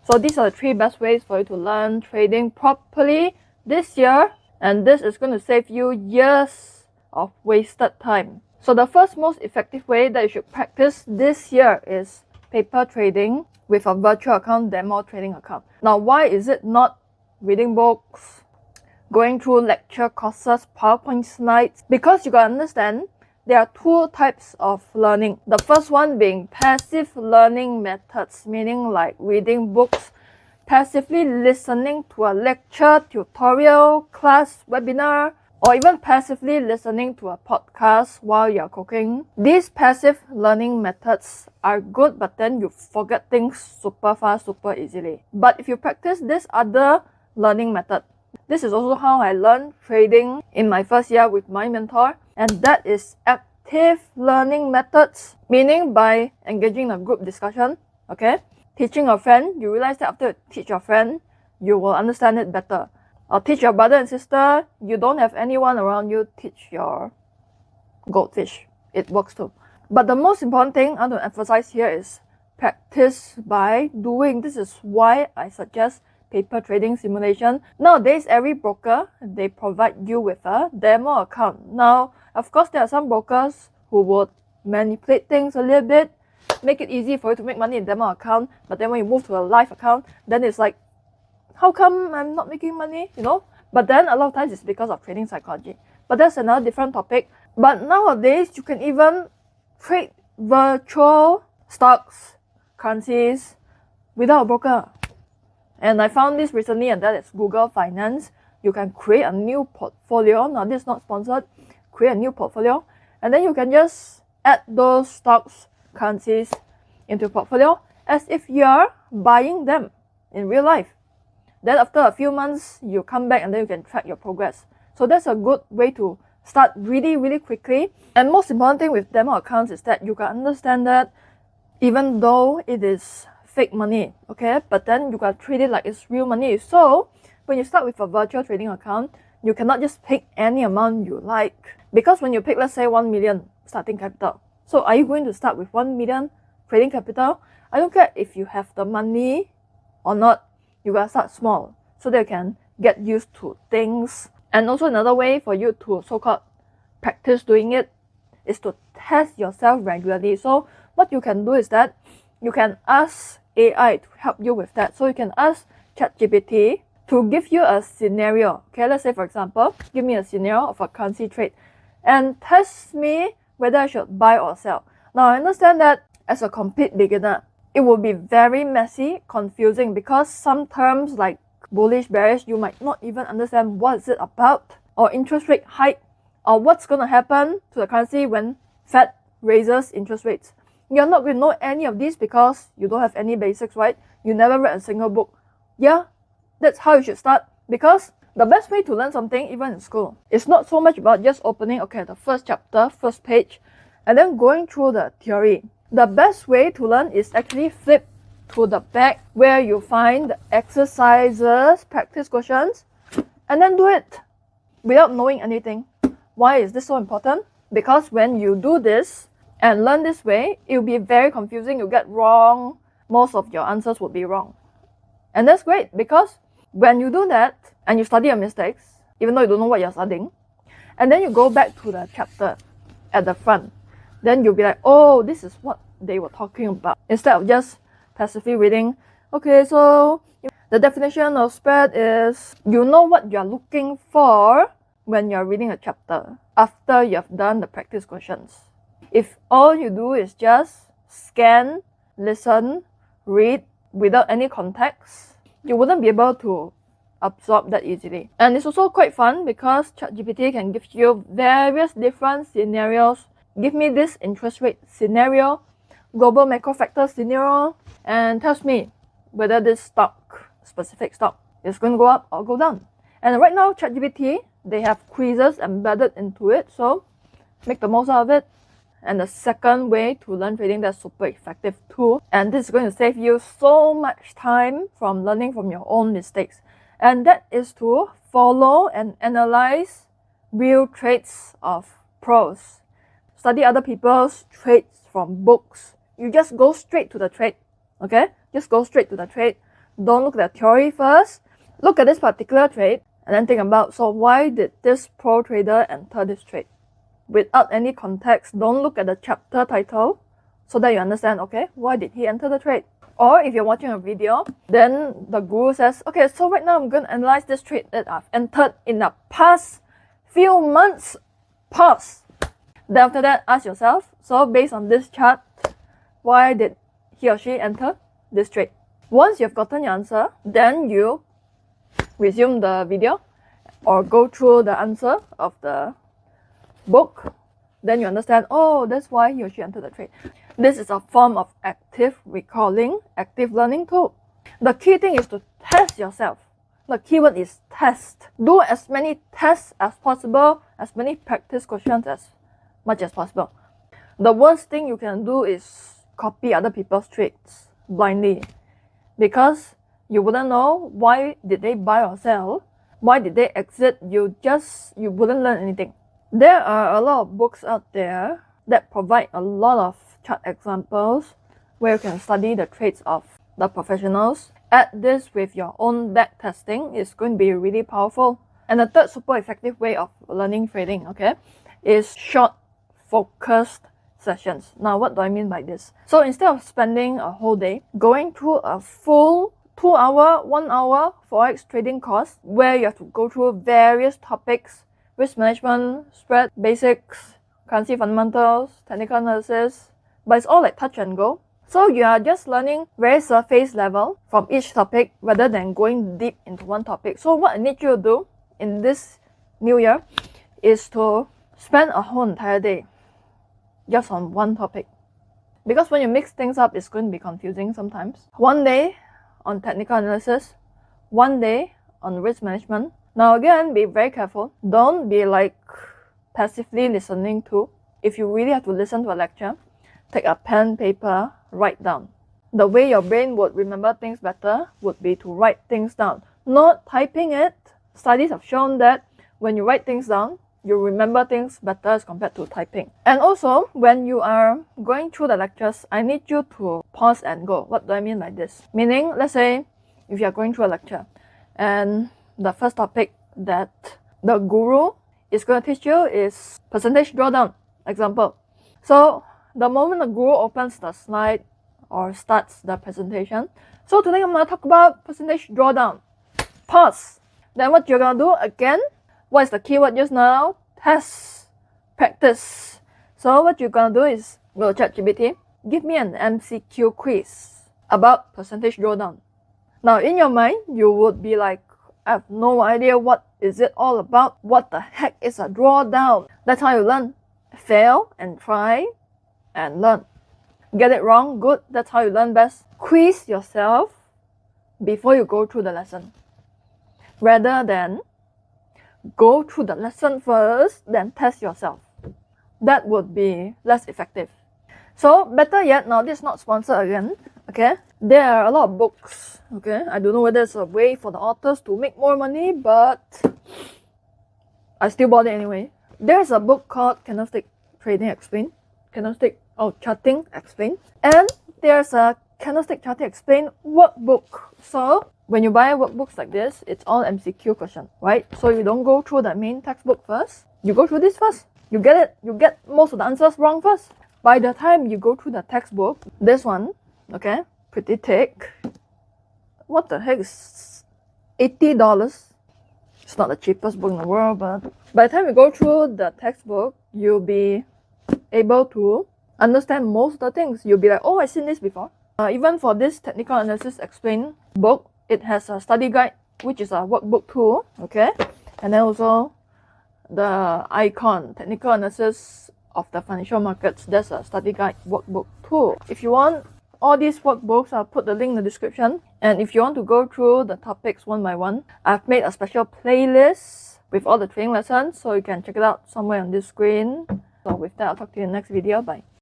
So these are the 3 best ways for you to learn trading properly this year, and this is going to save you years of wasted time. So the first most effective way that you should practice this year is paper trading with a virtual account, demo trading account. Now, why is it not reading books, going through lecture courses, PowerPoint slides? Because you gotta understand, there are 2 types of learning. The first one being passive learning methods, meaning like reading books, passively listening to a lecture, tutorial, class, webinar, or even passively listening to a podcast while you're cooking. These passive learning methods are good, but then you forget things super fast, super easily. But if you practice this other learning method, this is also how I learned trading in my first year with my mentor, and that is active learning methods, meaning by engaging in a group discussion, okay? Teaching a friend, you realize that after you teach your friend, you will understand it better. Or teach your brother and sister, you don't have anyone around you, teach your goldfish. It works too. But the most important thing I want to emphasize here is practice by doing. This is why I suggest paper trading simulation. Nowadays, every broker, they provide you with a demo account. Now, of course, there are some brokers who would manipulate things a little bit, make it easy for you to make money in demo account, but then when you move to a live account, then it's like, how come I'm not making money, you know? But then a lot of times it's because of trading psychology. But that's another different topic. But nowadays, you can even trade virtual stocks, currencies, without a broker. And I found this recently, and that is Google Finance. You can create a new portfolio. Now, this is not sponsored. Create a new portfolio. And then you can just add those stocks, currencies into your portfolio as if you're buying them in real life. Then after a few months, you come back and then you can track your progress. So that's a good way to start really, really quickly. And most important thing with demo accounts is that you can understand that even though it is fake money, okay, but then you can treat it like it's real money. So when you start with a virtual trading account, you cannot just pick any amount you like. Because when you pick, let's say 1 million starting capital. So are you going to start with 1 million trading capital? I don't care if you have the money or not. You gotta start small so that you can get used to things. And also another way for you to so-called practice doing it is to test yourself regularly. So what you can do is that you can ask AI to help you with that. So you can ask ChatGPT to give you a scenario. Okay, let's say for example, give me a scenario of a currency trade and test me whether I should buy or sell. Now I understand that as a complete beginner, it will be very messy, confusing, because some terms like bullish, bearish, you might not even understand what is it about, or interest rate hike, or what's going to happen to the currency when Fed raises interest rates. You're not going to know any of these because you don't have any basics, right? You never read a single book. Yeah, that's how you should start, because the best way to learn something, even in school, is not so much about just opening, okay, the first chapter, first page, and then going through the theory. The best way to learn is actually flip to the back where you find the exercises, practice questions, and then do it without knowing anything. Why is this so important? Because when you do this and learn this way, it will be very confusing. You get wrong. Most of your answers would be wrong. And that's great, because when you do that and you study your mistakes, even though you don't know what you're studying, and then you go back to the chapter at the front, then you'll be like, oh, this is what they were talking about. Instead of just passively reading, okay, so the definition of spread is, you know what you're looking for when you're reading a chapter after you've done the practice questions. If all you do is just scan, listen, read without any context, you wouldn't be able to absorb that easily. And it's also quite fun because ChatGPT can give you various different scenarios. Give me this interest rate scenario, global macro factor scenario, and tells me whether this stock, specific stock, is going to go up or go down. And right now, ChatGPT, they have quizzes embedded into it, so make the most out of it. And the second way to learn trading that's super effective too, and this is going to save you so much time from learning from your own mistakes, and that is to follow and analyze real trades of pros. Study other people's trades from books. You just go straight to the trade, okay? Just go straight to the trade. Don't look at the theory first. Look at this particular trade and then think about, so why did this pro trader enter this trade? Without any context, don't look at the chapter title so that you understand, okay, why did he enter the trade? Or if you're watching a video, then the guru says, okay, so right now I'm going to analyze this trade that I've entered in the past few months. Pause. Then after that, ask yourself, so based on this chart, why did he or she enter this trade? Once you've gotten your answer, then you resume the video or go through the answer of the book. Then you understand, oh, that's why he or she entered the trade. This is a form of active recalling, active learning tool. The key thing is to test yourself. The keyword is test. Do as many tests as possible, as many practice questions as much as possible. The worst thing you can do is copy other people's trades blindly, because you wouldn't know why did they buy or sell, why did they exit, you wouldn't learn anything. There are a lot of books out there that provide a lot of chart examples where you can study the trades of the professionals. Add this with your own back testing, it's going to be really powerful. And the third super effective way of learning trading, okay, is short, focused sessions. Now, what do I mean by this? So instead of spending a whole day going through a full 2-hour, 1-hour forex trading course where you have to go through various topics, risk management, spread, basics, currency fundamentals, technical analysis, but it's all like touch and go. So you are just learning very surface level from each topic rather than going deep into one topic. So what I need you to do in this new year is to spend a whole entire day just on one topic. Because when you mix things up, it's going to be confusing sometimes. One day on technical analysis, one day on risk management. Now again, be very careful. Don't be like passively listening to. If you really have to listen to a lecture, take a pen, paper, write down. The way your brain would remember things better would be to write things down, not typing it. Studies have shown that when you write things down, you remember things better as compared to typing. And also, when you are going through the lectures, I need you to pause and go. What do I mean by this? Meaning, let's say, if you are going through a lecture, and the first topic that the guru is going to teach you is percentage drawdown, example. So, the moment the guru opens the slide or starts the presentation, so today I'm going to talk about percentage drawdown. Pause. Then what you're going to do again, what is the keyword just now? Test, practice. So what you're going to do is go to ChatGPT, give me an MCQ quiz about percentage drawdown. Now in your mind, you would be like, I have no idea what is it all about. What the heck is a drawdown? That's how you learn. Fail and try and learn. Get it wrong? Good. That's how you learn best. Quiz yourself before you go through the lesson, rather than go through the lesson first, then test yourself. That would be less effective. So better yet, now this is not sponsored again, okay? There are a lot of books, okay? I don't know whether it's a way for the authors to make more money, but I still bought it anyway. There's a book called Candlestick Trading Explained, Charting Explained, and there's a Candlestick Charting Explained workbook. So when you buy workbooks like this, it's all MCQ question, right? So you don't go through the main textbook first. You go through this first. You get most of the answers wrong first. By the time you go through the textbook, this one, okay, pretty thick. What the heck is $80? It's not the cheapest book in the world, but by the time you go through the textbook, you'll be able to understand most of the things. You'll be like, oh, I've seen this before. Even for this Technical Analysis Explained book, it has a study guide, which is a workbook too, okay? And then also the icon, Technical Analysis of the Financial Markets, there's a study guide workbook too. If you want all these workbooks, I'll put the link in the description. And if you want to go through the topics one by one, I've made a special playlist with all the training lessons, so you can check it out somewhere on this screen. So with that, I'll talk to you in the next video. Bye.